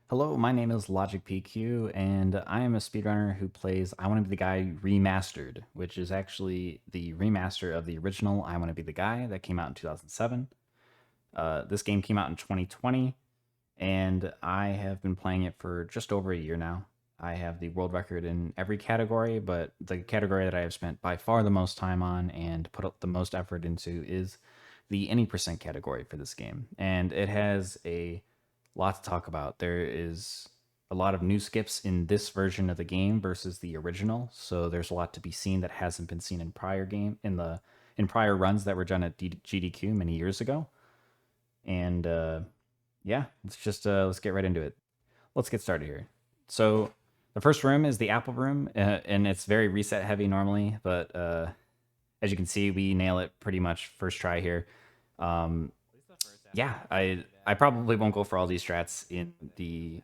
Hello, my name is Logic PQ, and I am a speedrunner who plays I Want to Be the Guy Remastered, which is actually the remaster of the original I Want to Be the Guy that came out in 2007. This game came out in 2020, and I have been playing it for just over a year now. I have the world record in every category, but the category that I have spent by far the most time on and put up the most effort into is the any percent category for this game. And it has a lot to talk about. There is a lot of new skips in this version of the game versus the original, so there's a lot to be seen that hasn't been seen in prior runs that were done at GDQ many years ago. And yeah, let's get right into it. Let's get started here. So the first room is the Apple room, and it's very reset heavy normally, but as you can see, we nail it pretty much first try here. Yeah, I probably won't go for all these strats in the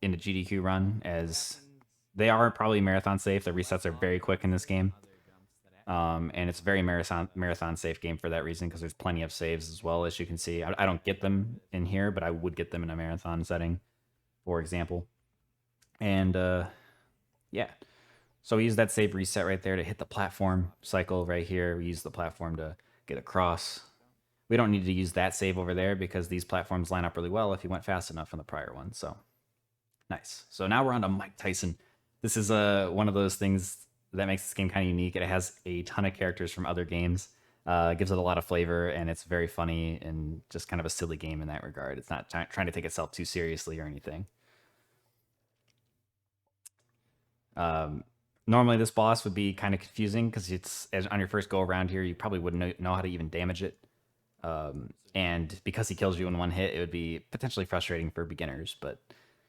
GDQ run, as they are probably marathon safe. The resets are very quick in this game, and it's a very marathon safe game for that reason, because there's plenty of saves as well. As you can see, I don't get them in here, but I would get them in a marathon setting, for example. And yeah, so we use that save reset right there to hit the platform cycle right here. We use the platform to get across. We don't need to use that save over there because these platforms line up really well if you went fast enough from the prior one. So nice. So now we're on to Mike Tyson. This is one of those things that makes this game kind of unique. It has a ton of characters from other games. Gives it a lot of flavor, and it's very funny and just kind of a silly game in that regard. It's not trying to take itself too seriously or anything. Normally, this boss would be kind of confusing because it's on your first go around here. You probably wouldn't know how to even damage it. And because he kills you in one hit, it would be potentially frustrating for beginners. But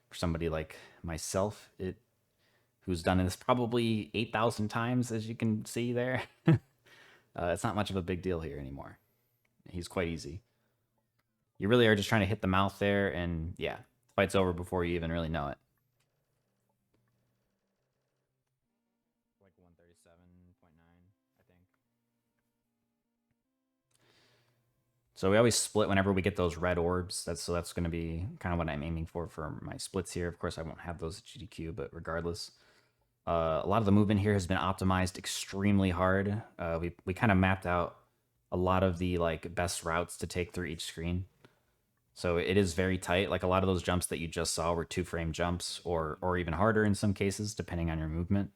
for somebody like myself, who's done this probably 8,000 times, as you can see there, it's not much of a big deal here anymore. He's quite easy. You really are just trying to hit the mouth there, and yeah, fight's over before you even really know it. Like 137.9, I think. So we always split whenever we get those red orbs. That's going to be kind of what I'm aiming for my splits here. Of course, I won't have those at GDQ, but regardless, a lot of the movement here has been optimized extremely hard. We kind of mapped out a lot of the like best routes to take through each screen. So it is very tight. Like a lot of those jumps that you just saw were 2-frame jumps, or even harder in some cases, depending on your movement.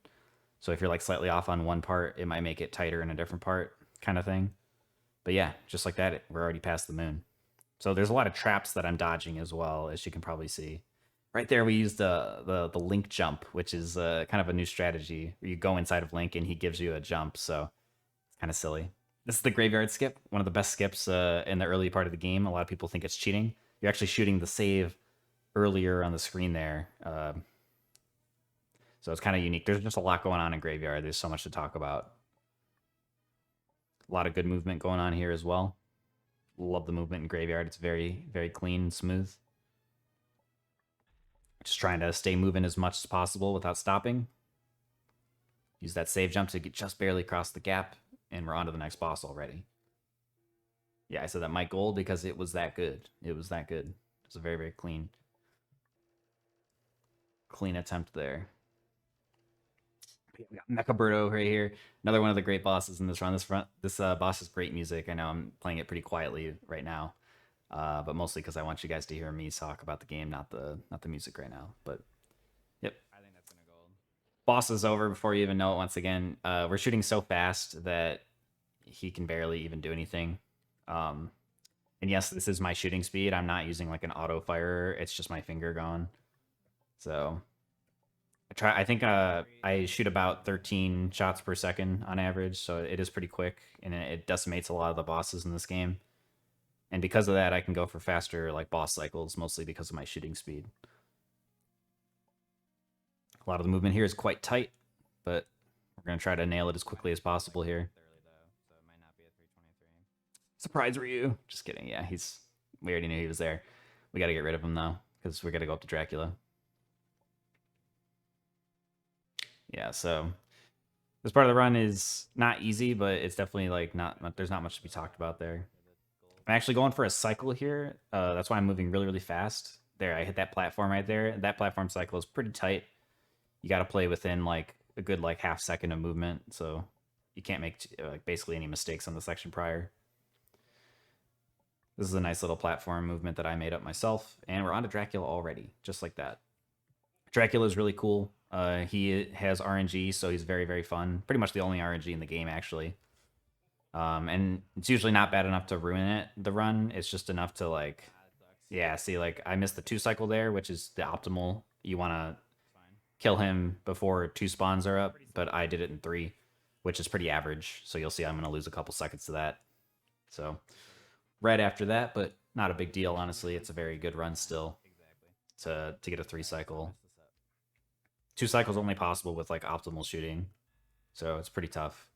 So if you're like slightly off on one part, it might make it tighter in a different part, kind of thing. But yeah, just like that, we're already past the moon. So there's a lot of traps that I'm dodging as well, as you can probably see. Right there, we used the Link jump, which is kind of a new strategy where you go inside of Link and he gives you a jump. So it's kind of silly. This is the graveyard skip, one of the best skips in the early part of the game. A lot of people think it's cheating. You're actually shooting the save earlier on the screen there. So it's kind of unique. There's just a lot going on in graveyard. There's so much to talk about. A lot of good movement going on here as well. Love the movement in graveyard. It's very, very clean and smooth. Just trying to stay moving as much as possible without stopping. Use that save jump to get just barely across the gap, and we're on to the next boss already. Yeah, I said that might gold because it was that good. It was that good. It's a very, very clean attempt there. We got Mecha right here. Another one of the great bosses in this run. This boss is great music. I know I'm playing it pretty quietly right now, but mostly because I want you guys to hear me talk about the game, not the music right now. But yep, I think that's gonna go. Boss is over before you even know it. Once again, we're shooting so fast that he can barely even do anything. And yes, this is my shooting speed. I'm not using like an auto fire. It's just my finger going. So I think I shoot about 13 shots per second on average, so it is pretty quick, and it decimates a lot of the bosses in this game. And because of that, I can go for faster like boss cycles, mostly because of my shooting speed. A lot of the movement here is quite tight, but we're gonna try to nail it as quickly as possible here. Surprise Ryu! Just kidding. Yeah, we already knew he was there. We got to get rid of him though, because we got to go up to Dracula. Yeah, so this part of the run is not easy, but it's definitely like there's not much to be talked about there. I'm actually going for a cycle here. That's why I'm moving really, really fast. there, I hit that platform right there. That platform cycle is pretty tight. You got to play within like a good like half second of movement, so you can't make like basically any mistakes on the section prior. This is a nice little platform movement that I made up myself, and we're on to Dracula already, just like that. Dracula is really cool. He has RNG, so he's very, very fun. Pretty much the only RNG in the game, actually. And it's usually not bad enough to ruin the run. It's just enough to like, yeah. See, like I missed the 2 cycle there, which is the optimal. You want to kill him before 2 spawns are up, but I did it in 3, which is pretty average. So you'll see I'm going to lose a couple seconds to that. So right after that, but not a big deal, honestly. It's a very good run still to get a 3 cycle. 2 cycles only possible with like optimal shooting, so it's pretty tough.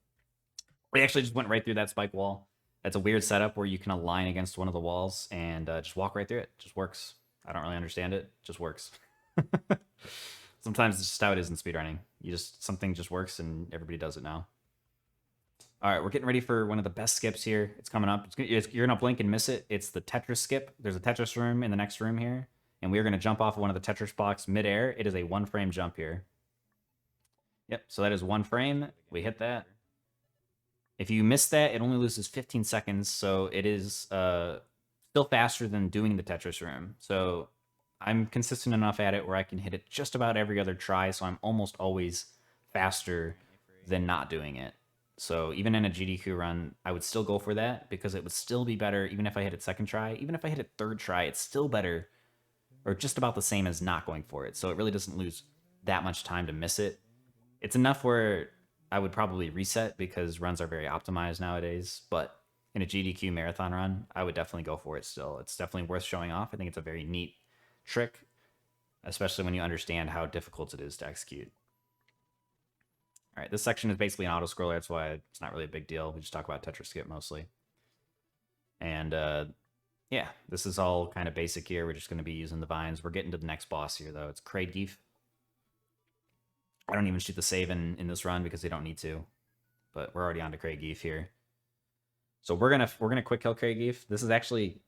We actually just went right through that spike wall. That's a weird setup where you can align against one of the walls and just walk right through it. Just works. I don't really understand it. Just works. Sometimes it's just how it is in speedrunning. Something just works and everybody does it now. All right, we're getting ready for one of the best skips here. It's coming up. You're gonna blink and miss it. It's the Tetris skip. There's a Tetris room in the next room here, and we are gonna jump off of one of the Tetris blocks midair. It is a 1-frame jump here. Yep, so that is 1 frame. We hit that. If you miss that, it only loses 15 seconds, so it is still faster than doing the Tetris room. So I'm consistent enough at it where I can hit it just about every other try, so I'm almost always faster than not doing it. So even in a GDQ run, I would still go for that because it would still be better even if I hit it 2nd try. Even if I hit it 3rd try, it's still better or just about the same as not going for it. So it really doesn't lose that much time to miss it. It's enough where I would probably reset because runs are very optimized nowadays, but in a GDQ marathon run, I would definitely go for it still. It's definitely worth showing off. I think it's a very neat trick, especially when you understand how difficult it is to execute. All right, this section is basically an auto-scroller. That's why it's not really a big deal. We just talk about Tetris skip mostly. And yeah, this is all kind of basic here. We're just going to be using the vines. We're getting to the next boss here, though. It's Kraidgeef. I don't even shoot the save in this run because they don't need to. But we're already on to Kraidgeef here. So we're gonna quick kill Kraidgeef. This is actually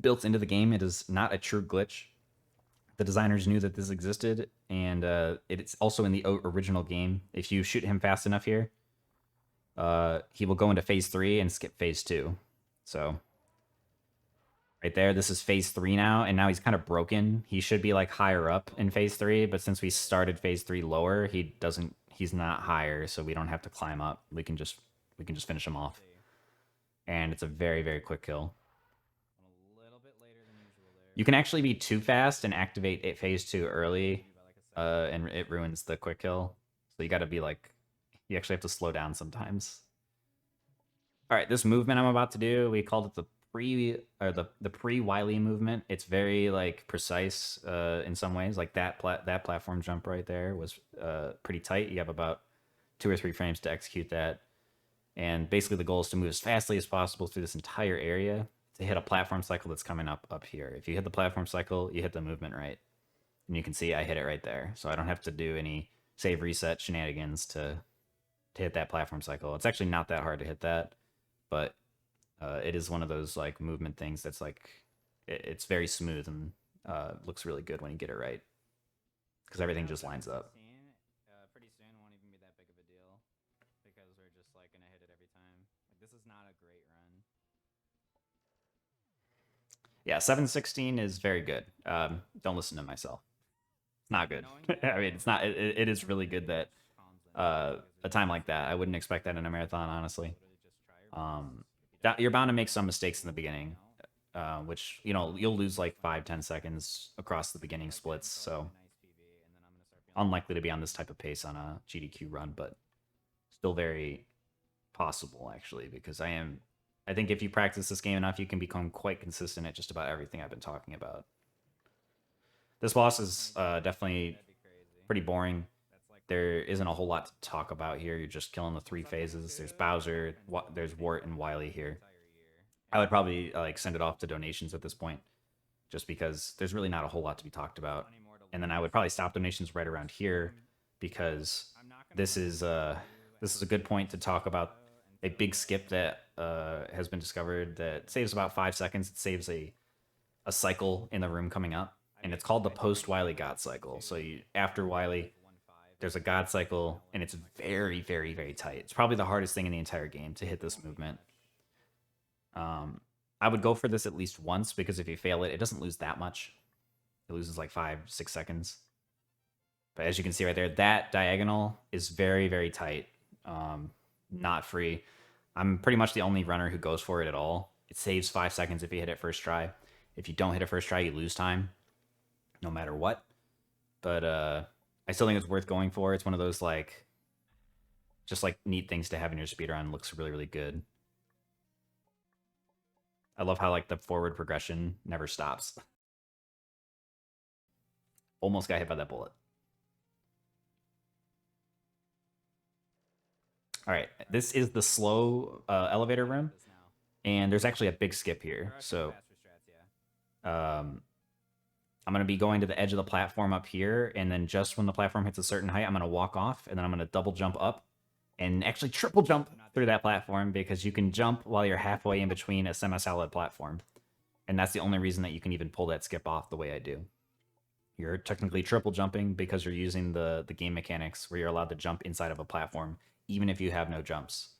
built into the game. It is not a true glitch. The designers knew that this existed, and it's also in the original game. If you shoot him fast enough here, he will go into phase 3 and skip phase 2. So right there, this is phase 3 now, and now he's kind of broken. He should be like higher up in phase 3, but since we started phase 3 lower, he's not higher, so we don't have to climb up. We can just finish him off. And it's a very, very quick kill. You can actually be too fast and activate phase 2 early, and it ruins the quick kill. So you got to be like, you actually have to slow down sometimes. All right, this movement I'm about to do, we called it the pre-Wily movement. It's very like precise in some ways. Like that platform jump right there was pretty tight. You have about 2 or 3 frames to execute that. And basically the goal is to move as fastly as possible through this entire area to hit a platform cycle that's coming up here. If you hit the platform cycle, you hit the movement right. And you can see I hit it right there. So I don't have to do any save reset shenanigans to hit that platform cycle. It's actually not that hard to hit that, but it is one of those like movement things that's like, it's very smooth and looks really good when you get it right. Because everything just lines up. Pretty soon won't even be that big of a deal because we're just like gonna hit it every time. Like this is not a great run. Yeah, 716 is very good. Don't listen to myself. It's not good. I mean, it's not. It is really good that a time like that. I wouldn't expect that in a marathon, honestly. You're bound to make some mistakes in the beginning, which you'll lose like 5-10 seconds across the beginning splits. So unlikely to be on this type of pace on a GDQ run, but still very possible actually, because I think if you practice this game enough, you can become quite consistent at just about everything I've been talking about. This boss is definitely pretty boring. There isn't a whole lot to talk about here. You're just killing the 3 phases. There's Bowser, there's Wart, and Wily here. I would probably like send it off to donations at this point, just because there's really not a whole lot to be talked about. And then I would probably stop donations right around here, because this is a good point to talk about a big skip that has been discovered that saves about 5 seconds. It saves a cycle in the room coming up. and it's called the post-Wily God Cycle. So after Wily, there's a God Cycle, and it's very, very, very tight. It's probably the hardest thing in the entire game to hit this movement. I would go for this at least once, because if you fail it, it doesn't lose that much. It loses like 5-6 seconds. But as you can see right there, that diagonal is very, very tight. Not free. I'm pretty much the only runner who goes for it at all. It saves 5 seconds if you hit it first try. If you don't hit it first try, you lose time, no matter what. But I still think it's worth going for. It's one of those like, just like neat things to have in your speedrun. Looks really, really good. I love how like the forward progression never stops. Almost got hit by that bullet. All right, this is the slow elevator room, and there's actually a big skip here. So I'm going to be going to the edge of the platform up here, and then just when the platform hits a certain height, I'm going to walk off, and then I'm going to double jump up, and actually triple jump through that platform, because you can jump while you're halfway in between a semi-solid platform. And that's the only reason that you can even pull that skip off the way I do. You're technically triple jumping because you're using the game mechanics where you're allowed to jump inside of a platform, even if you have no jumps.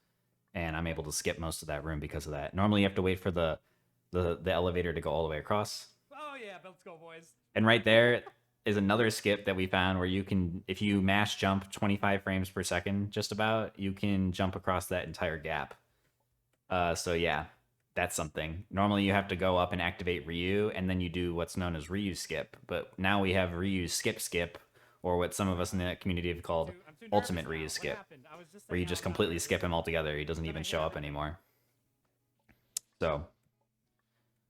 And I'm able to skip most of that room because of that. Normally you have to wait for the elevator to go all the way across. Oh yeah, let's go, boys. And right there is another skip that we found where you can, if you mash jump 25 frames per second, just about, you can jump across that entire gap. So yeah, that's something. Normally you have to go up and activate Ryu, and then you do what's known as Ryu skip. But now we have Ryu skip, or what some of us in the community have called ultimate Ryu skip, where you just completely skip him altogether. He doesn't even show up anymore. So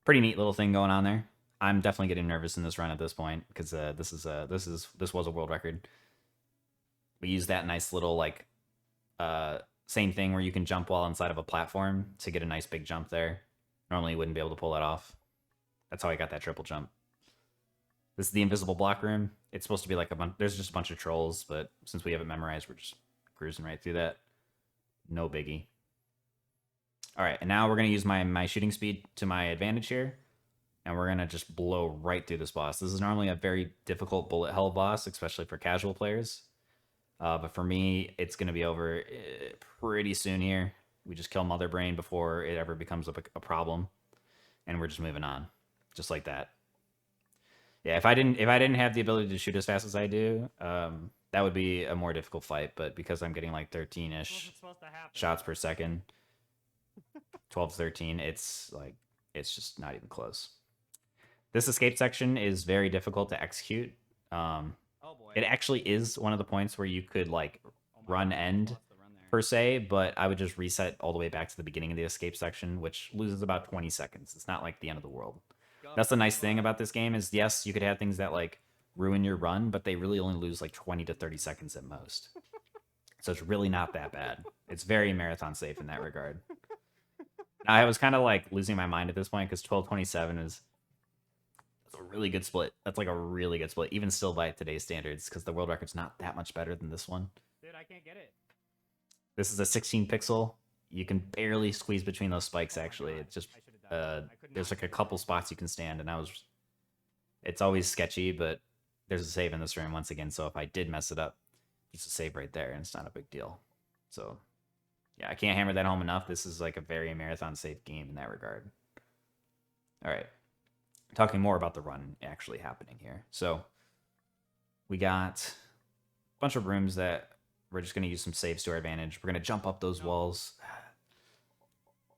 pretty neat little thing going on there. I'm definitely getting nervous in this run at this point, because this was a world record. We used that nice little like same thing where you can jump while inside of a platform to get a nice big jump there. Normally you wouldn't be able to pull that off. That's how I got that triple jump. This is the invisible block room. It's supposed to be like there's just a bunch of trolls, but since we have it memorized, we're just cruising right through that. No biggie. All right, and now we're going to use my shooting speed to my advantage here, and we're going to just blow right through this boss. This is normally a very difficult bullet hell boss, especially for casual players. But for me, it's going to be over pretty soon here. We just kill Mother Brain before it ever becomes a problem, and we're just moving on, just like that. Yeah, if I didn't have the ability to shoot as fast as I do, that would be a more difficult fight. But because I'm getting like 13-ish shots per second, 12 to 13, it's just not even close. This escape section is very difficult to execute. It actually is one of the points where you could like run end per se, but I would just reset all the way back to the beginning of the escape section, which loses about 20 seconds. It's not like the end of the world. That's the nice thing about this game is, yes, you could have things that like ruin your run, but they really only lose like 20 to 30 seconds at most. So it's really not that bad. It's very marathon safe in that regard. Now, I was kind of like losing my mind at this point because 12:27 is a really good split. That's like a really good split, even still by today's standards, because the world record's not that much better than this one. Dude, I can't get it. This is a 16 pixel. You can barely squeeze between those spikes, actually. It's just, there's like a couple spots you can stand, and it's always sketchy, but there's a save in this room once again, so if I did mess it up, just a save right there, and it's not a big deal. So, yeah, I can't hammer that home enough. This is like a very marathon safe game in that regard. All right. Talking more about the run actually happening here. So we got a bunch of rooms that we're just going to use some saves to our advantage. We're going to jump up those walls.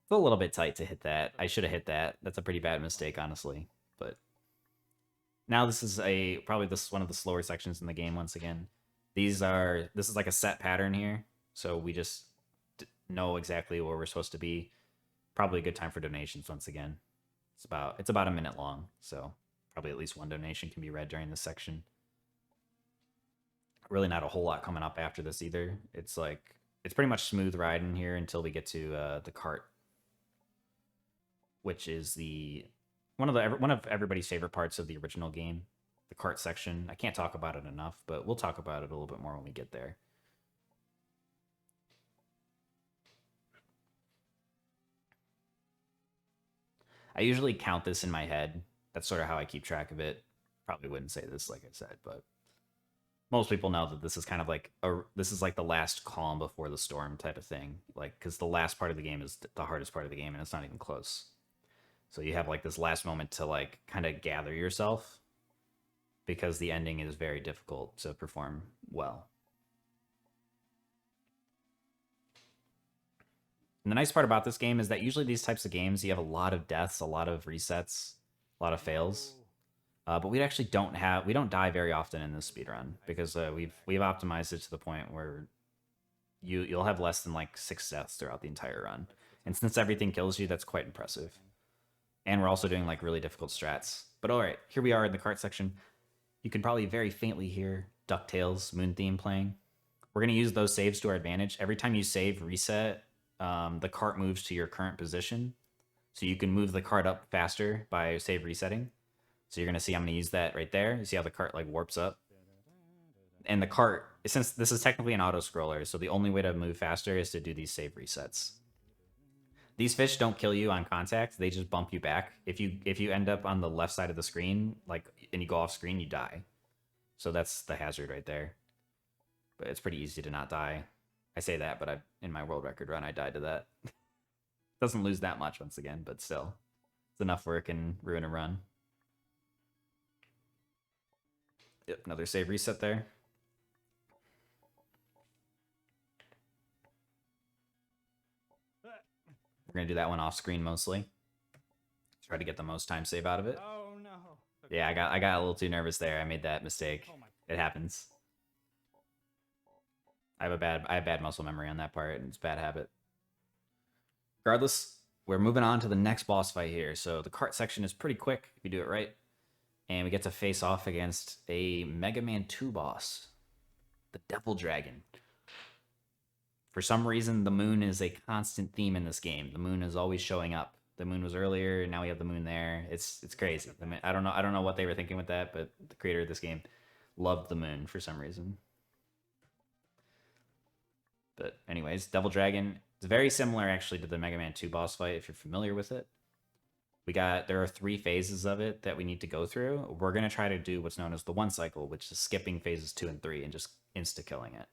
It's a little bit tight to hit that. I should have hit that. That's a pretty bad mistake, honestly. But now this is probably one of the slower sections in the game once again. This is like a set pattern here. So we just know exactly where we're supposed to be. Probably a good time for donations once again. It's about a minute long, so probably at least one donation can be read during this section. Really not a whole lot coming up after this either. It's pretty much smooth riding here until we get to the cart, which is one of everybody's favorite parts of the original game, the cart section. I can't talk about it enough, but we'll talk about it a little bit more when we get there. I usually count this in my head. That's sort of how I keep track of it. probably wouldn't say this, like I said, but most people know that this is kind of like this is like the last calm before the storm type of thing. Like, because the last part of the game is the hardest part of the game, and it's not even close. So you have like this last moment to like kind of gather yourself because the ending is very difficult to perform well. And the nice part about this game is that usually these types of games, you have a lot of deaths, a lot of resets, a lot of fails. But we actually we don't die very often in this speed run because we've optimized it to the point where you'll have less than like 6 deaths throughout the entire run. And since everything kills you, that's quite impressive. And we're also doing like really difficult strats. But all right, here we are in the cart section. You can probably very faintly hear DuckTales Moon theme playing. We're going to use those saves to our advantage. Every time you save reset, the cart moves to your current position. So you can move the cart up faster by save resetting. So you're going to see I'm going to use that right there. You see how the cart like warps up? And the cart, since this is technically an auto scroller, so the only way to move faster is to do these save resets. These fish don't kill you on contact; they just bump you back. If you end up on the left side of the screen, like, and you go off screen, you die. So that's the hazard right there. But it's pretty easy to not die. I say that, but in my world record run, I died to that. Doesn't lose that much once again, but still, it's enough where it can ruin a run. Yep, another save reset there. We're gonna do that one off screen mostly. Try to get the most time save out of it. Oh no. Okay. Yeah, I got a little too nervous there. I made that mistake. Oh my. It happens. I have bad muscle memory on that part, and it's a bad habit. Regardless, we're moving on to the next boss fight here. So the cart section is pretty quick if you do it right. And we get to face off against a Mega Man 2 boss, the Devil Dragon. For some reason, the moon is a constant theme in this game. The moon is always showing up. The moon was earlier, now we have the moon there. It's crazy. I don't know what they were thinking with that, but the creator of this game loved the moon for some reason. But anyways, Devil Dragon is very similar actually to the Mega Man 2 boss fight if you're familiar with it. There are 3 phases of it that we need to go through. We're going to try to do what's known as the 1 cycle, which is skipping phases 2 and 3 and just insta-killing it.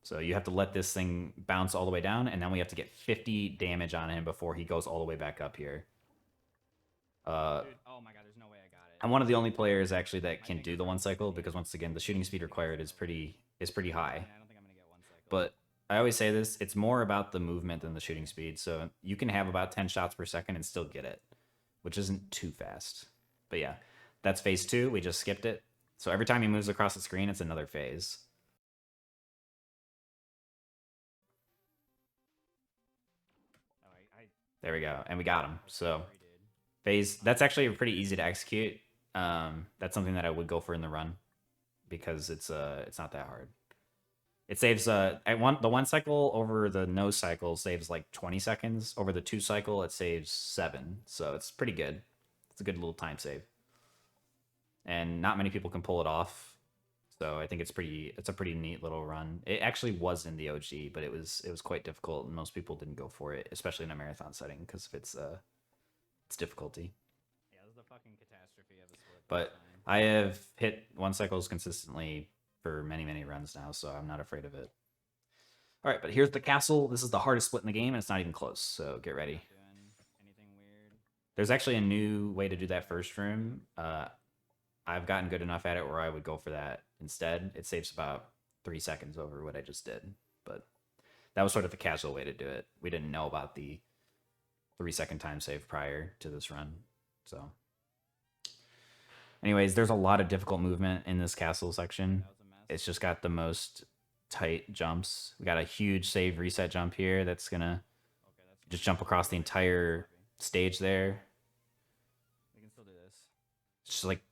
So you have to let this thing bounce all the way down, and then we have to get 50 damage on him before he goes all the way back up here. Dude, oh my god, there's no way I got it. I'm one of the only players actually that can do the 1 cycle because once again, the shooting speed required is pretty high. I don't think I'm gonna get 1 cycle. But I always say this, it's more about the movement than the shooting speed. So you can have about 10 shots per second and still get it, which isn't too fast. But yeah, that's phase 2. We just skipped it. So every time he moves across the screen, it's another phase. There we go. And we got him. So that's actually pretty easy to execute. That's something that I would go for in the run because it's not that hard. It saves the 1 cycle over the no cycle saves like 20 seconds. Over the 2 cycle, it saves 7. So it's pretty good. It's a good little time save. And not many people can pull it off. So I think it's a pretty neat little run. It actually was in the OG, but it was quite difficult, and most people didn't go for it, especially in a marathon setting, because of its difficulty. Yeah, this is the fucking catastrophe of a split. But I have hit 1 cycles consistently for many runs now, so I'm not afraid of it. All right, but here's the castle. This is the hardest split in the game, and it's not even close. So get ready. Anything weird? There's actually a new way to do that first room. I've gotten good enough at it where I would go for that instead. It saves about 3 seconds over what I just did. But that was sort of a casual way to do it. We didn't know about the 3-second time save prior to this run. So anyways, there's a lot of difficult movement in this castle section. It's just got the most tight jumps. We got a huge save reset jump here that's going to just jump across the entire stage there. We can still do this. It's just like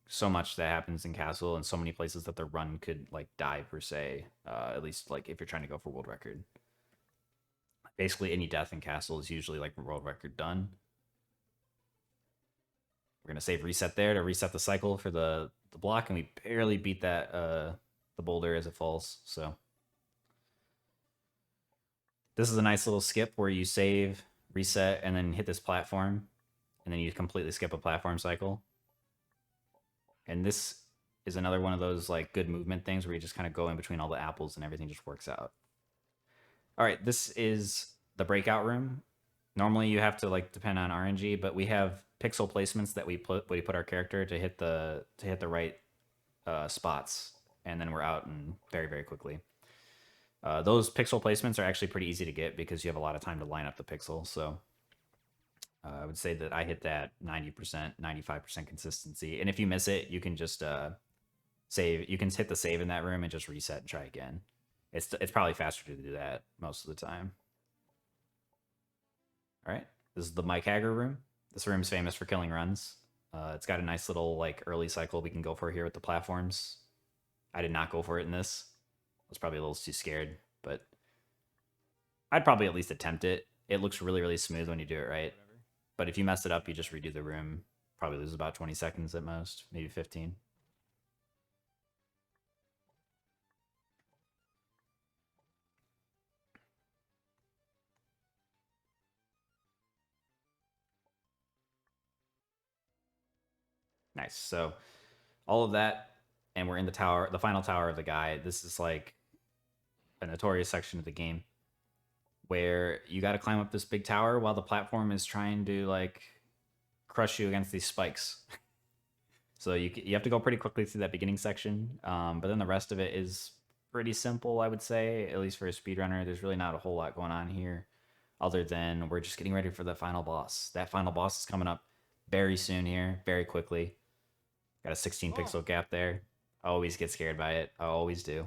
so much that happens in castle and so many places that the run could like die per se, at least like if you're trying to go for world record. Basically any death in castle is usually like world record done. We're gonna save reset there to reset the cycle for the block, and we barely beat that the boulder as it falls. So this is a nice little skip where you save, reset, and then hit this platform, and then you completely skip a platform cycle. And this is another one of those like good movement things where you just kind of go in between all the apples and everything just works out. All right, this is the breakout room. Normally you have to like depend on RNG, but we have pixel placements that we put our character to hit the right spots, and then we're out and very quickly. Those pixel placements are actually pretty easy to get because you have a lot of time to line up the pixel. So I would say that I hit that 90%, 95% consistency. And if you miss it, you can just save. You can hit the save in that room and just reset and try again. It's probably faster to do that most of the time. All right, this is the Mike Hager room. This room is famous for killing runs. It's got a nice little like early cycle we can go for here with the platforms. I did not go for it in this. I was probably a little too scared, but I'd probably at least attempt it. It looks really smooth when you do it right. But if you mess it up, you just redo the room. Probably lose about 20 seconds at most, maybe 15. Nice. So all of that, and we're in the tower, the final tower of the guy. This is like a notorious section of the game where you got to climb up this big tower while the platform is trying to like crush you against these spikes. So you have to go pretty quickly through that beginning section, but then the rest of it is pretty simple, I would say, at least for a speedrunner. There's really not a whole lot going on here other than we're just getting ready for the final boss. That final boss is coming up very soon here, very quickly. Got a 16 pixel gap there. I always get scared by it. I always do.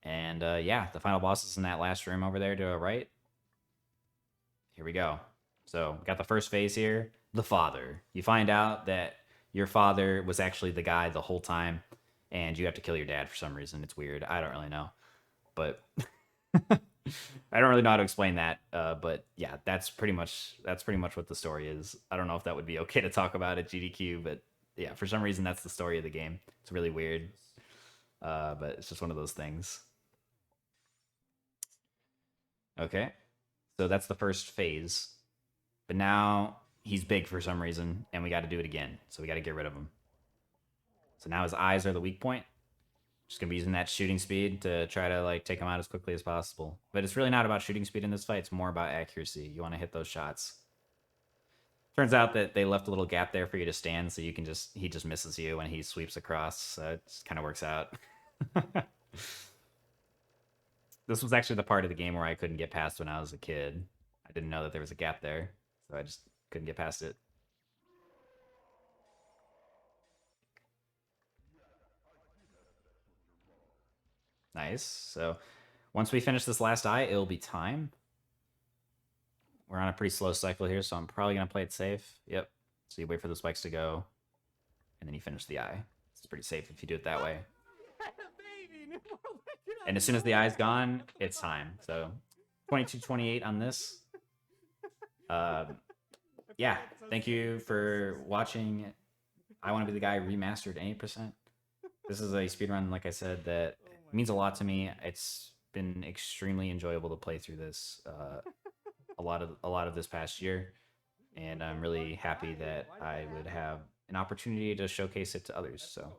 And yeah, the final boss is in that last room over there to the right. Here we go. So, got the first phase here. The father. You find out that your father was actually the guy the whole time, and you have to kill your dad for some reason. It's weird. I don't really know. But I don't really know how to explain that. But yeah, that's pretty much what the story is. I don't know if that would be okay to talk about at GDQ, but yeah, for some reason that's the story of the game. It's really weird. But it's just one of those things. Okay. So that's the first phase. But now he's big for some reason, and we got to do it again. So we got to get rid of him. So now his eyes are the weak point. Just gonna be using that shooting speed to try to like take him out as quickly as possible. But it's really not about shooting speed in this fight. It's more about accuracy. You want to hit those shots. Turns out that they left a little gap there for you to stand, so you can just he just misses you when he sweeps across. So it kind of works out. This was actually the part of the game where I couldn't get past when I was a kid. I didn't know that there was a gap there, so I just couldn't get past it. Nice. So once we finish this last eye, it'll be time. We're on a pretty slow cycle here, so I'm probably going to play it safe. Yep. So you wait for the spikes to go, and then you finish the eye. It's pretty safe if you do it that way. And as soon as the eye's gone, it's time. So 22-28 on this. Yeah, thank you for watching. I Want to Be the Guy Remastered 80%. This is a speedrun, like I said, that means a lot to me. It's been extremely enjoyable to play through this a lot of this past year, and I'm really happy that I would have an opportunity to showcase it to others. So